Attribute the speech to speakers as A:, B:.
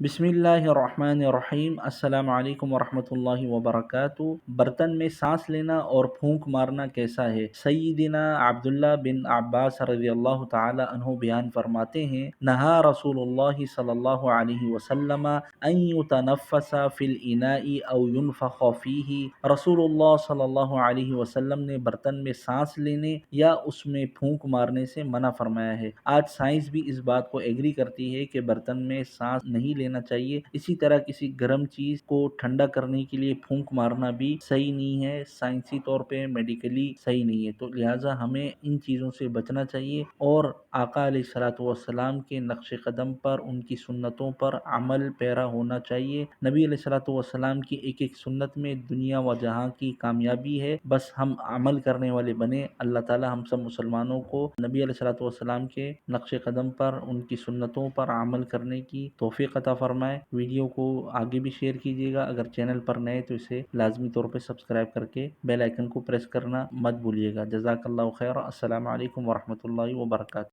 A: بسم اللہ الرحمن الرحیم، السلام علیکم ورحمۃ اللہ وبرکاتہ۔ برتن میں سانس لینا اور پھونک مارنا کیسا ہے؟ سیدنا عبداللہ بن عباس رضی اللہ تعالی عنہ بیان فرماتے ہیں، نہا رسول اللہ صلی اللہ علیہ وسلم ان یتنفس فی الاناء او ینفخ فیہ۔ رسول اللہ صلی اللہ علیہ وسلم نے برتن میں سانس لینے یا اس میں پھونک مارنے سے منع فرمایا ہے۔ آج سائنس بھی اس بات کو ایگری کرتی ہے کہ برتن میں سانس نہیں لینا چاہیے۔ اسی طرح کسی گرم چیز کو ٹھنڈا کرنے کے لیے پھونک مارنا بھی صحیح نہیں ہے، سائنسی طور پہ میڈیکلی صحیح نہیں ہے، تو لہٰذا ہمیں ان چیزوں سے بچنا چاہیے اور آقا علیہ الصلوۃ والسلام کے نقش قدم پر، ان کی سنتوں پر عمل پیرا ہونا چاہیے۔ نبی علیہ الصلوۃ والسلام کی ایک ایک سنت میں دنیا و جہاں کی کامیابی ہے، بس ہم عمل کرنے والے بنے۔ اللہ تعالی ہم سب مسلمانوں کو نبی علیہ الصلوۃ والسلام کے نقش قدم پر، ان کی سنتوں پر عمل کرنے کی توفیق عطا فرمائے۔ ویڈیو کو آگے بھی شیئر کیجیے گا، اگر چینل پر نئے تو اسے لازمی طور پہ سبسکرائب کر کے بیل آئیکن کو پریس کرنا مت بھولیے گا۔ جزاک اللہ خیر۔ السلام علیکم ورحمۃ اللہ وبرکاتہ۔